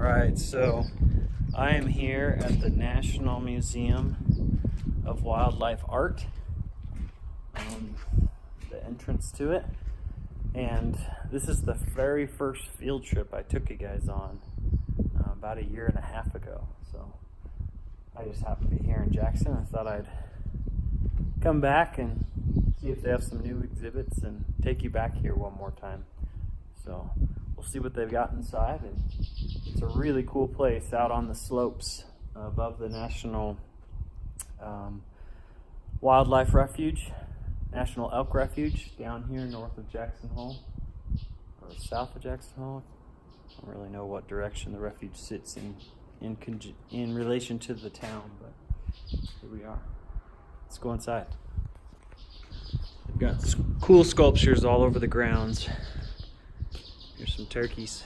Alright, so I am here at the National Museum of Wildlife Art, the entrance to it, and this is the very first field trip I took you guys on about a year and a half ago. So I just happened to be here in Jackson. I thought I'd come back and see if they have some new exhibits and take you back here one more time. So we'll see what they've got inside, and it's a really cool place out on the slopes above the National Wildlife Refuge, National Elk Refuge, down here north of Jackson Hole, or south of Jackson Hole. I don't really know what direction the refuge sits in relation to the town, but here we are. Let's go inside. They've got cool sculptures all over the grounds. Here's some turkeys.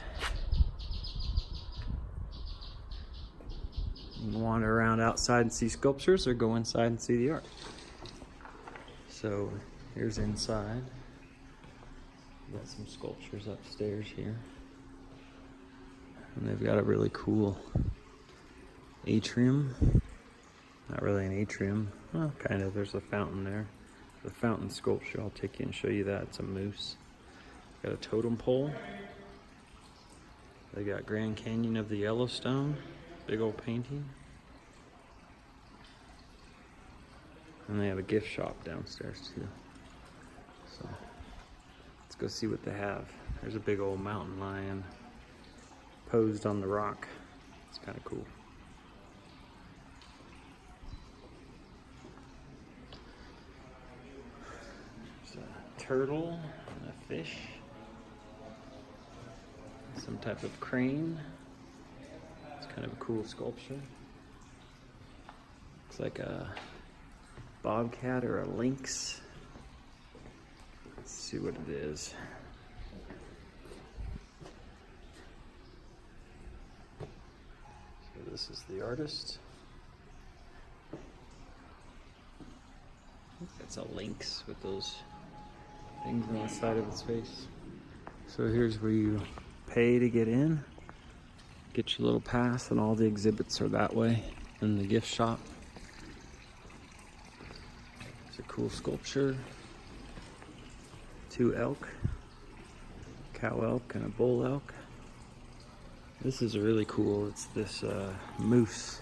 You can wander around outside and see sculptures, or go inside and see the art. So here's inside. We've got some sculptures upstairs here. And they've got a really cool atrium. Not really an atrium. Well, kind of. There's a fountain there. The fountain sculpture. I'll take you and show you that. It's a moose. Got a totem pole. They got Grand Canyon of the Yellowstone. Big old painting. And they have a gift shop downstairs too. So let's go see what they have. There's a big old mountain lion posed on the rock. It's kind of cool. There's a turtle and a fish. Some type of crane. It's kind of a cool sculpture. Looks like a bobcat or a lynx. Let's see what it is. So this is the artist. It's a lynx with those things on the side of its face. So here's where you pay to get in. Get your little pass, and all the exhibits are that way in the gift shop. It's a cool sculpture. 2 elk, cow elk and a bull elk. This is really cool. It's this moose,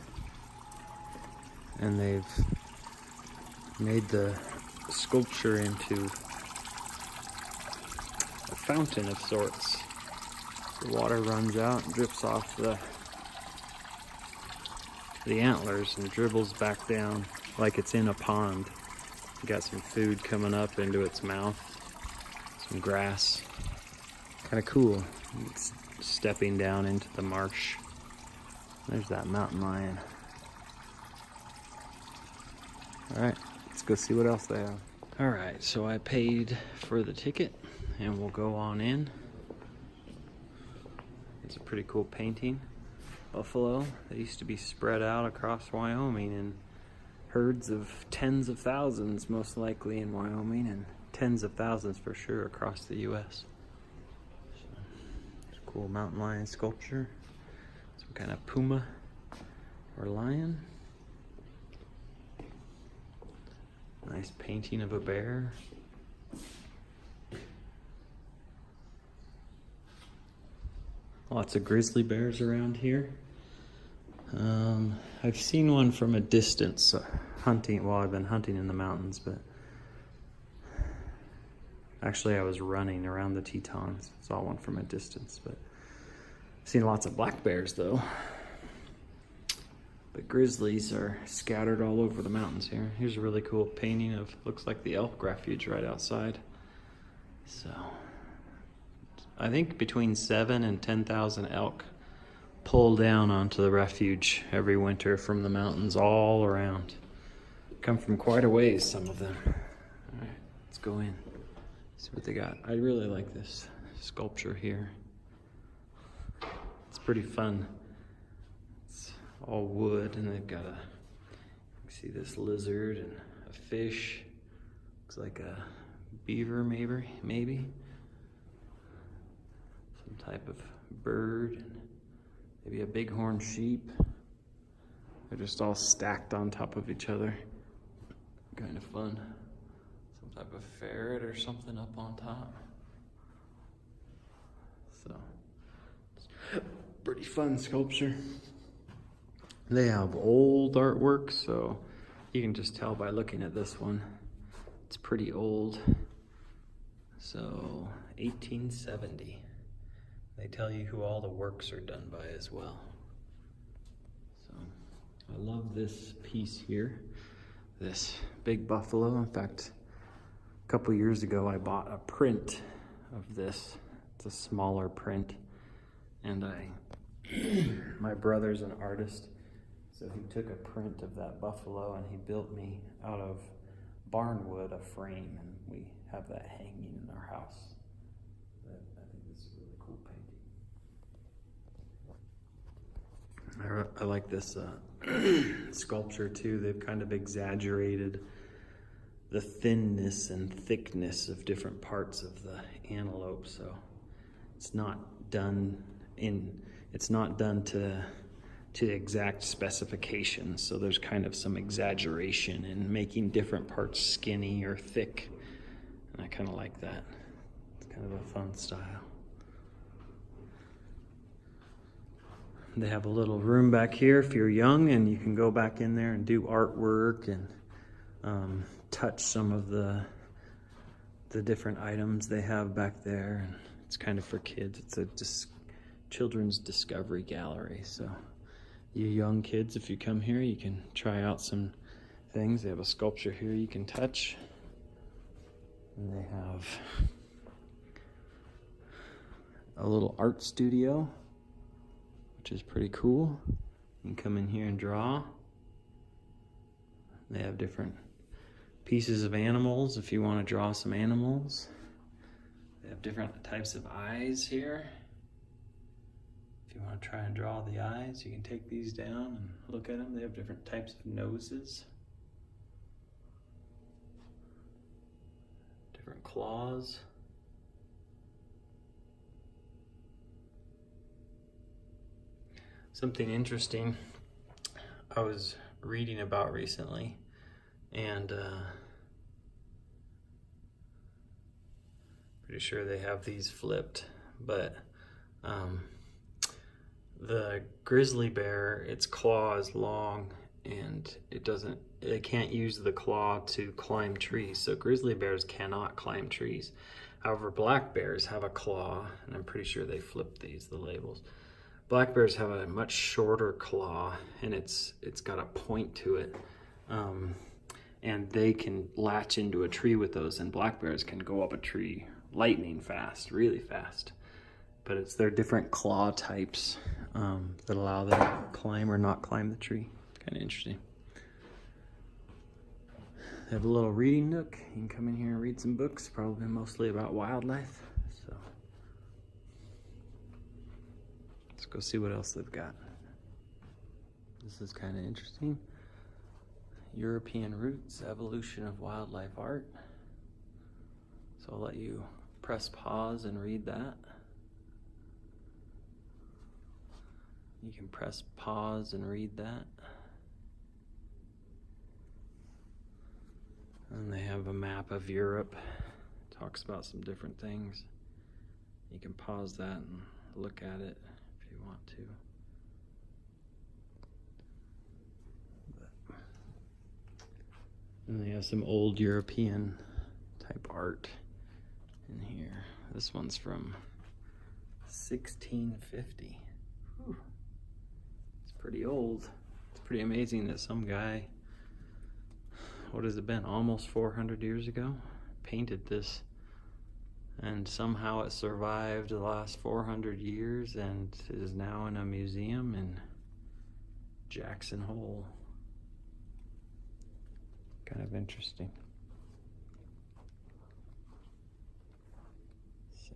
and they've made the sculpture into a fountain of sorts. The water runs out and drips off the antlers and dribbles back down like it's in a pond. You got some food coming up into its mouth, some grass. Kind of cool. It's stepping down into the marsh. There's that mountain lion. Alright, let's go see what else they have. Alright, so I paid for the ticket and we'll go on in. It's a pretty cool painting. Buffalo. They used to be spread out across Wyoming in herds of tens of thousands, most likely in Wyoming, and tens of thousands for sure across the U.S. So, it's a cool mountain lion sculpture. Some kind of puma or lion. Nice painting of a bear. Lots of grizzly bears around here. I've seen one from a distance hunting. Well, I've been hunting in the mountains, but actually I was running around the Tetons. Saw one from a distance, but I've seen lots of black bears though. But grizzlies are scattered all over the mountains here. Here's a really cool painting of, looks like the elk refuge right outside. So I think between 7,000 and 10,000 elk pull down onto the refuge every winter from the mountains all around. Come from quite a ways, some of them. All right, let's go in, see what they got. I really like this sculpture here. It's pretty fun. It's all wood, and they've got you can see this lizard and a fish. Looks like a beaver, maybe. Some type of bird. maybe a bighorn sheep. They're just all stacked on top of each other. Kind of fun. Some type of ferret or something up on top. So, pretty fun sculpture. They have old artwork, so you can just tell by looking at this one. It's pretty old. So, 1870. They tell you who all the works are done by as well. So, I love this piece here. This big buffalo. In fact, a couple years ago I bought a print of this. It's a smaller print. And my brother's an artist, so he took a print of that buffalo and he built me out of barn wood a frame, and we have that hanging in our house. I think this is a really cool painting. I like this sculpture too. They've kind of exaggerated the thinness and thickness of different parts of the antelope, so it's not done to exact specifications, so there's kind of some exaggeration in making different parts skinny or thick, and I kind of like that. It's kind of a fun style. They have a little room back here if you're young, and you can go back in there and do artwork and touch some of the different items they have back there. And it's kind of for kids. It's a children's discovery gallery, so you young kids, if you come here, you can try out some things. They have a sculpture here you can touch, and they have a little art studio, which is pretty cool. You can come in here and draw. They have different pieces of animals if you want to draw some animals. They have different types of eyes here. If you want to try and draw the eyes, you can take these down and look at them. They have different types of noses, different claws. Something interesting I was reading about recently, and pretty sure they have these flipped, but the grizzly bear, its claw is long, and it can't use the claw to climb trees. So grizzly bears cannot climb trees. However, black bears have a claw, and I'm pretty sure they flipped the labels. Black bears have a much shorter claw, and it's got a point to it. And they can latch into a tree with those, and black bears can go up a tree lightning fast, really fast. But it's their different claw types that allow them to climb or not climb the tree. Kind of interesting. They have a little reading nook. You can come in here and read some books, probably mostly about wildlife. So let's go see what else they've got. This is kind of interesting. European Roots, Evolution of Wildlife Art. So I'll let you press pause and read that. You can press pause and read that. And they have a map of Europe. It talks about some different things. You can pause that and look at it if you want to. And they have some old European type art in here. This one's from 1650. Whew. It's pretty old. It's pretty amazing that some guy, what has it been, almost 400 years ago, painted this, and somehow it survived the last 400 years and is now in a museum in Jackson Hole. Kind of interesting. So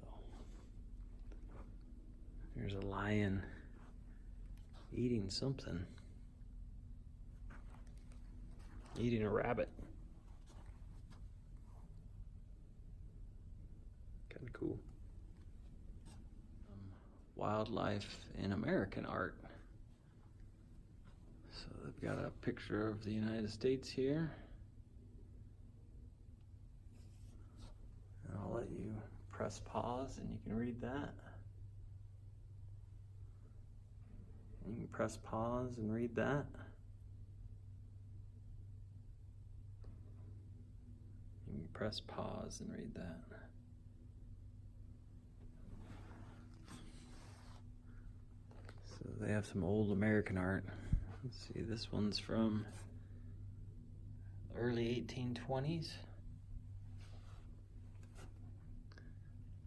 there's a lion eating something. Eating a rabbit. Kind of cool. wildlife in American art. So they've got a picture of the United States here. And I'll let you press pause and you can read that. You can press pause and read that. You can press pause and read that. So they have some old American art. Let's see, this one's from the early 1820s.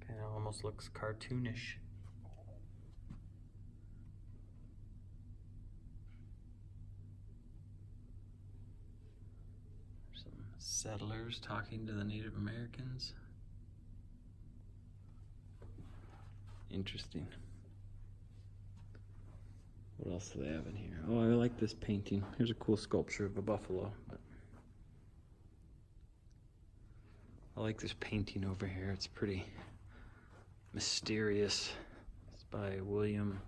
Kind of almost looks cartoonish. Some settlers talking to the Native Americans. Interesting. What else do they have in here? Oh, I like this painting. Here's a cool sculpture of a buffalo. But I like this painting over here. It's pretty mysterious. It's by William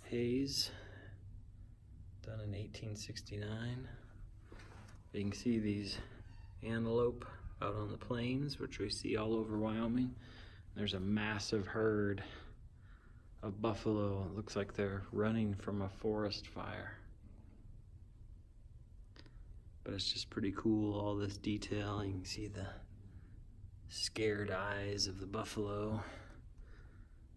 Hayes, done in 1869. You can see these antelope out on the plains, which we see all over Wyoming. There's a massive herd of buffalo. It looks like they're running from a forest fire. But it's just pretty cool, all this detail. You can see the scared eyes of the buffalo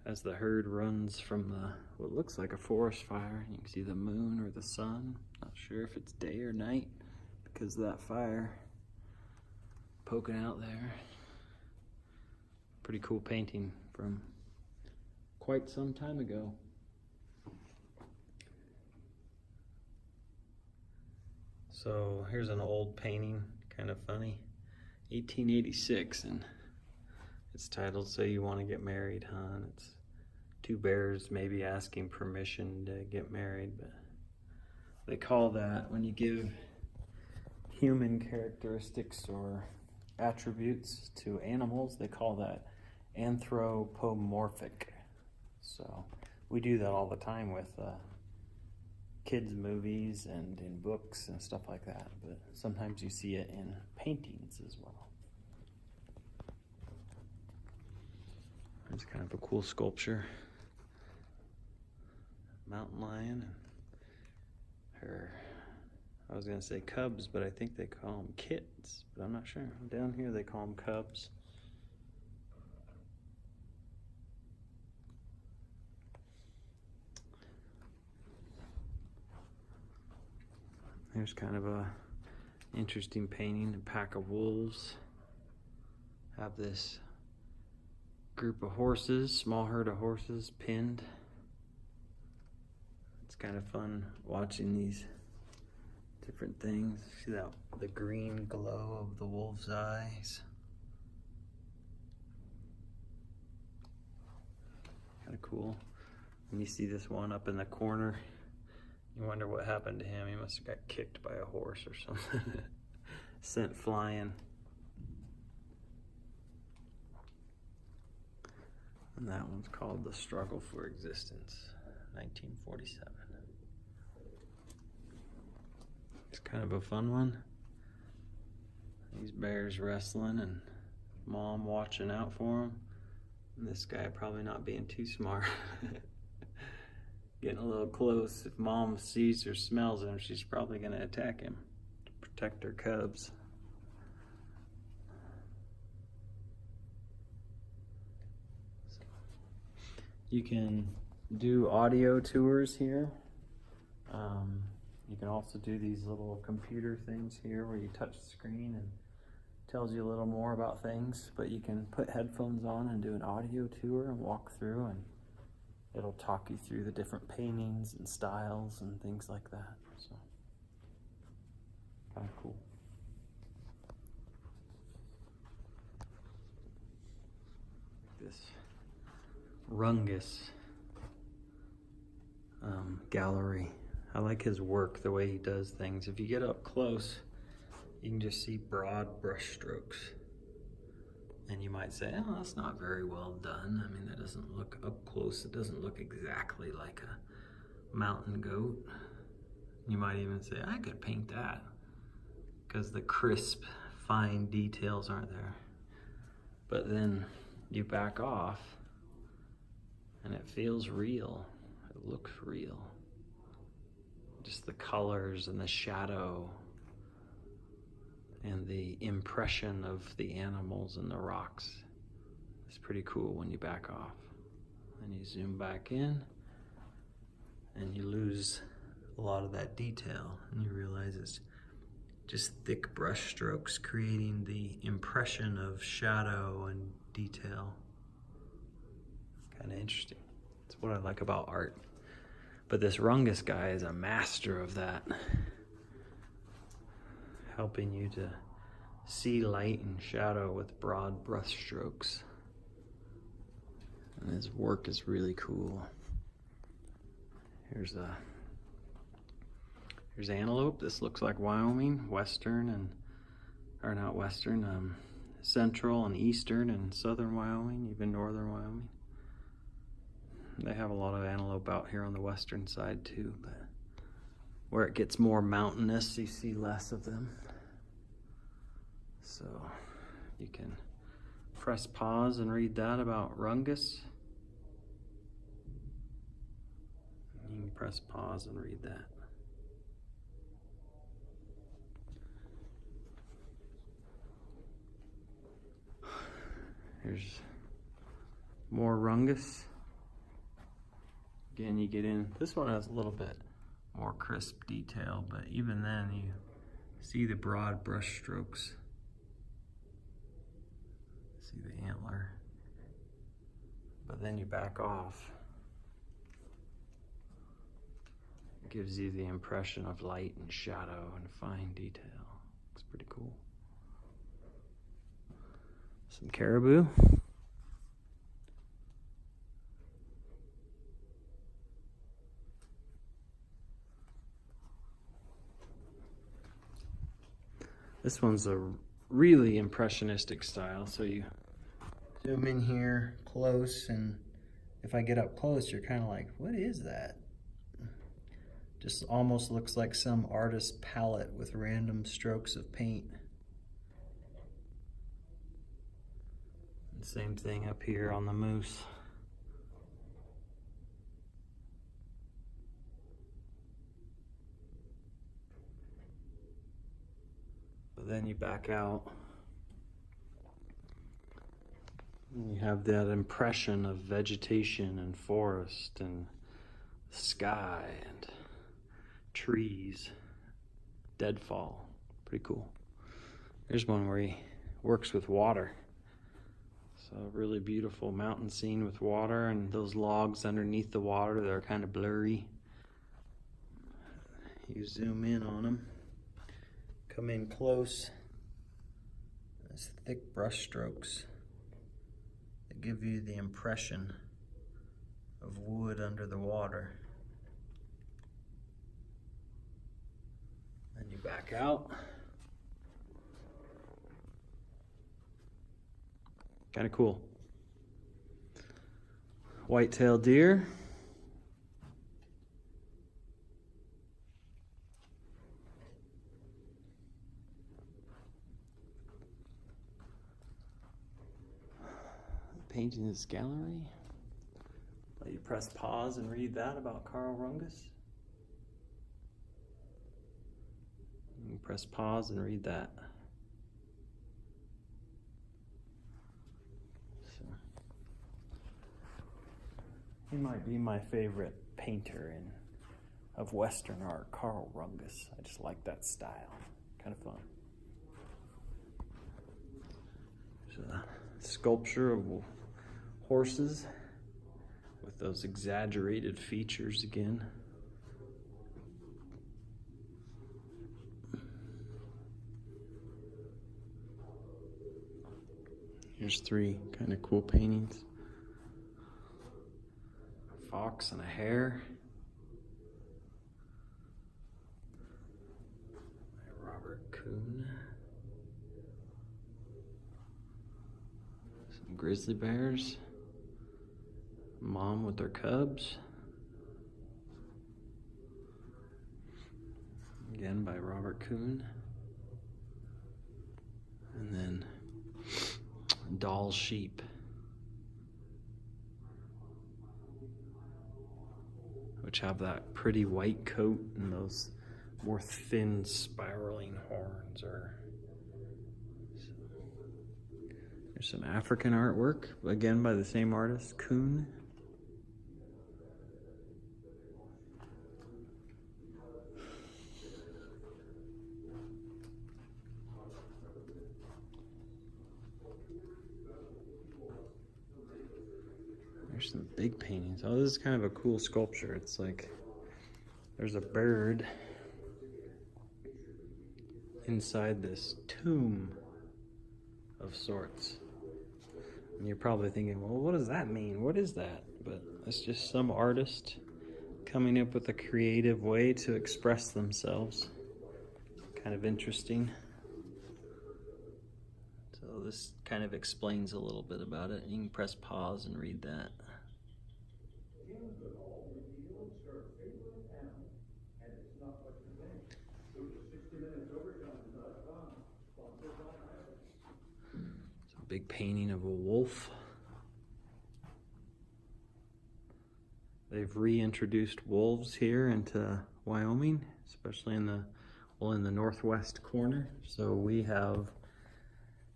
as the herd runs from what looks like a forest fire. You can see the moon or the sun. Not sure if it's day or night because of that fire poking out there. Pretty cool painting from quite some time ago. So here's an old painting, kind of funny, 1886, and it's titled "So You Want to Get Married, Huh?" And it's two bears maybe asking permission to get married, but they call that when you give human characteristics or attributes to animals, they call that anthropomorphic. So we do that all the time with kids' movies and in books and stuff like that, but sometimes you see it in paintings as well. It's kind of a cool sculpture. Mountain lion and her, I was gonna say cubs, but I think they call them kits, but I'm not sure. Down here they call them cubs. Here's kind of a interesting painting. A pack of wolves have this group of horses, small herd of horses pinned. It's kind of fun watching these different things. See that, the green glow of the wolf's eyes. Kind of cool. And you see this one up in the corner. You wonder what happened to him. He must have got kicked by a horse or something. Sent flying. And that one's called The Struggle for Existence, 1947. It's kind of a fun one. These bears wrestling and mom watching out for them. And this guy probably not being too smart. Getting a little close. If mom sees or smells him, she's probably going to attack him to protect her cubs. So, you can do audio tours here. You can also do these little computer things here where you touch the screen and it tells you a little more about things, but you can put headphones on and do an audio tour and walk through, and it'll talk you through the different paintings and styles and things like that. So, kind of cool. This Rungus gallery. I like his work, the way he does things. If you get up close, you can just see broad brush strokes. And you might say, oh, that's not very well done. I mean, that doesn't look up close. It doesn't look exactly like a mountain goat. You might even say, I could paint that, because the crisp, fine details aren't there. But then you back off and it feels real. It looks real. Just the colors and the shadow and the impression of the animals and the rocks. It's pretty cool when you back off. And you zoom back in and you lose a lot of that detail, and you realize it's just thick brush strokes creating the impression of shadow and detail. Kind of interesting. It's what I like about art. But this Rungus guy is a master of that, helping you to see light and shadow with broad brush strokes. And his work is really cool. Here's antelope. This looks like Wyoming, central and eastern and southern Wyoming, even northern Wyoming. They have a lot of antelope out here on the western side too, but where it gets more mountainous, you see less of them. So you can press pause and read that about Rungus. You can press pause and read that. Here's more Rungus. Again, you get in, this one has a little bit more crisp detail, but even then you see the broad brush strokes. See the antler. But then you back off. It gives you the impression of light and shadow and fine detail. It's pretty cool. Some caribou. This one's a really impressionistic style, so you zoom in here close, and if I get up close, you're kind of like, what is that? Just almost looks like some artist's palette with random strokes of paint. And same thing up here on the moose. But then you back out and you have that impression of vegetation and forest and sky and trees, deadfall. Pretty cool. Here's one where he works with water. So a really beautiful mountain scene with water and those logs underneath the water that are kind of blurry. You zoom in on them. Come in close. There's thick brush strokes that give you the impression of wood under the water. Then you back out. Kind of cool. White-tailed deer. Painting his gallery. Let you press pause and read that about Carl Rungus. You can press pause and read that. So, he might be my favorite painter of Western art, Carl Rungus. I just like that style. Kind of fun. There's a sculpture of horses with those exaggerated features again. Here's three kind of cool paintings. A fox and a hare. By Robert Kuhn. grizzly bears. Mom with their cubs. Again by Robert Kuhn. And then Doll sheep, which have that pretty white coat and those more thin spiraling horns. There's some African artwork, again by the same artist, Kuhn. There's some big paintings. Oh, this is kind of a cool sculpture. It's like there's a bird inside this tomb of sorts. And you're probably thinking, well, what does that mean? What is that? But it's just some artist coming up with a creative way to express themselves. Kind of interesting. So this kind of explains a little bit about it. You can press pause and read that. Big painting of a wolf. They've reintroduced wolves here into Wyoming, especially in the northwest corner. So we have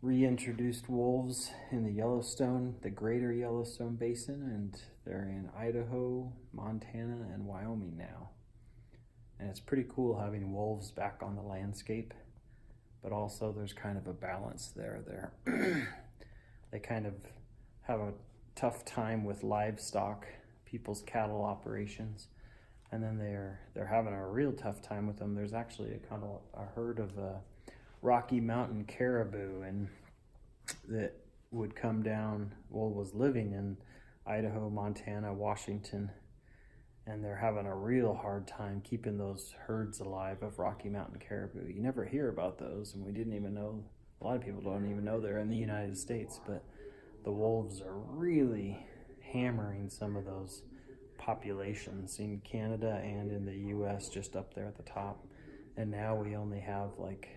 reintroduced wolves in the Yellowstone, the greater Yellowstone Basin, and they're in Idaho, Montana, and Wyoming now. And it's pretty cool having wolves back on the landscape, but also there's kind of a balance there. They kind of have a tough time with livestock, people's cattle operations, and then they're having a real tough time with them. There's actually a herd of Rocky Mountain caribou, and that would come down, was living in Idaho, Montana, Washington, and they're having a real hard time keeping those herds alive of Rocky Mountain caribou. You never hear about those, and we didn't even know. A lot of people don't even know they're in the United States, but the wolves are really hammering some of those populations in Canada and in the US, just up there at the top. And now we only have like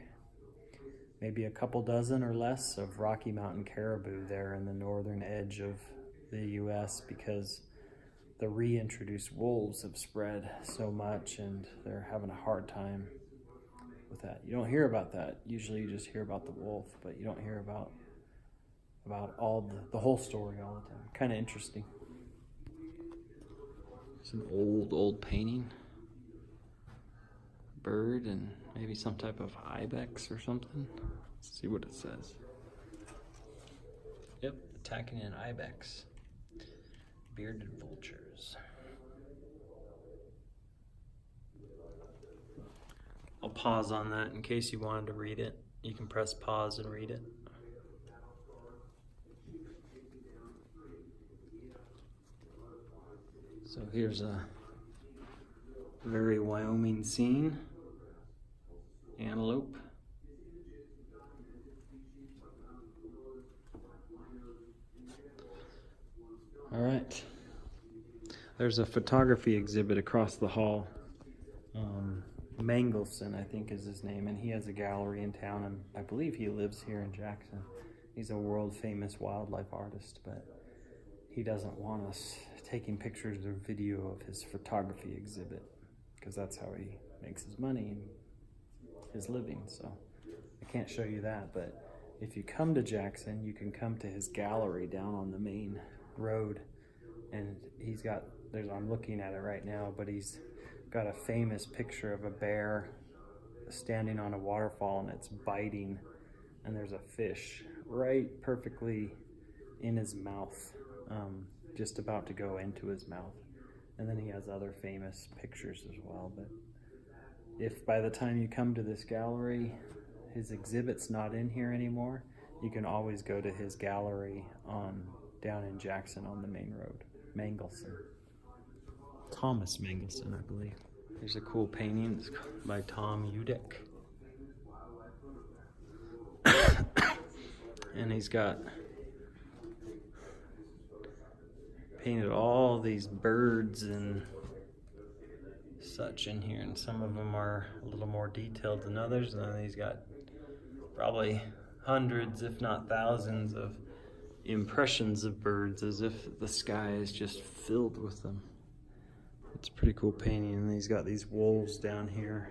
maybe a couple dozen or less of Rocky Mountain caribou there in the northern edge of the US, because the reintroduced wolves have spread so much and they're having a hard time with that. You don't hear about that. Usually you just hear about the wolf, but you don't hear about all the whole story all the time. Kind of interesting. It's an old painting. Bird and maybe some type of ibex or something. Let's see what it says. Yep, attacking an ibex. Bearded vultures. I'll pause on that in case you wanted to read it. You can press pause and read it. So here's a very Wyoming scene. Antelope. All right. There's a photography exhibit across the hall. Mangelson, I think is his name, and he has a gallery in town, and I believe he lives here in Jackson. He's a world famous wildlife artist, but he doesn't want us taking pictures or video of his photography exhibit, because that's how he makes his money and his living. So I can't show you that, but if you come to Jackson, you can come to his gallery down on the main road, and he's got, I'm looking at it right now, but he's got a famous picture of a bear standing on a waterfall and it's biting, and there's a fish right perfectly in his mouth, just about to go into his mouth. And then he has other famous pictures as well. But if by the time you come to this gallery, his exhibit's not in here anymore, you can always go to his gallery down in Jackson on the main road. Mangelson. Thomas Mangelson, I believe. There's a cool painting. It's by Tom Udick. And he's got painted all these birds and such in here, and some of them are a little more detailed than others, and then he's got probably hundreds if not thousands of impressions of birds, as if the sky is just filled with them. It's a pretty cool painting. And he's got these wolves down here.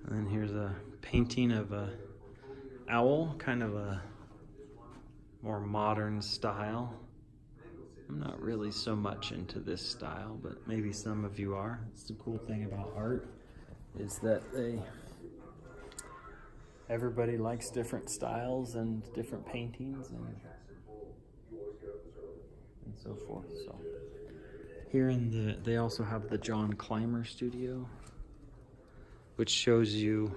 And then here's a painting of a owl, kind of a more modern style. I'm not really so much into this style, but maybe some of you are. It's the cool thing about art is that everybody likes different styles and different paintings and so forth. So here they also have the John Clymer studio, which shows you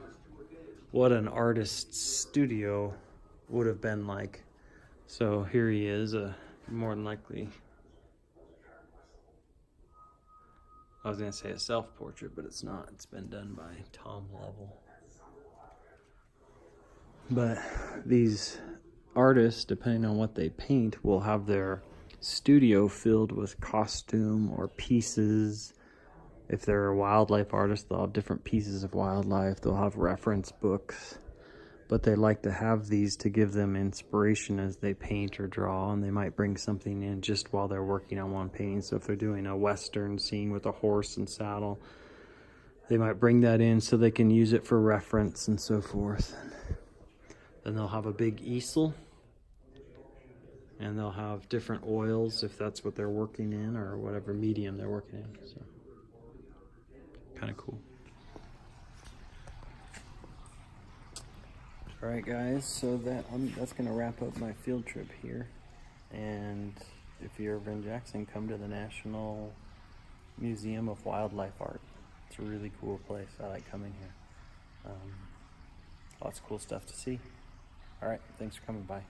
what an artist's studio would have been like. So here he is, more than likely, I was gonna say a self-portrait, but it's not. It's been done by Tom Lovell. But these artists, depending on what they paint, will have their studio filled with costume or pieces. If they're a wildlife artist, they'll have different pieces of wildlife. They'll have reference books. But they like to have these to give them inspiration as they paint or draw, and they might bring something in just while they're working on one painting. So if they're doing a Western scene with a horse and saddle, they might bring that in so they can use it for reference and so forth. Then they'll have a big easel, and they'll have different oils if that's what they're working in or whatever medium they're working in. So kind of cool. All right, guys, so that's going to wrap up my field trip here. And if you're ever in Jackson, come to the National Museum of Wildlife Art. It's a really cool place. I like coming here. Lots of cool stuff to see. All right, thanks for coming by.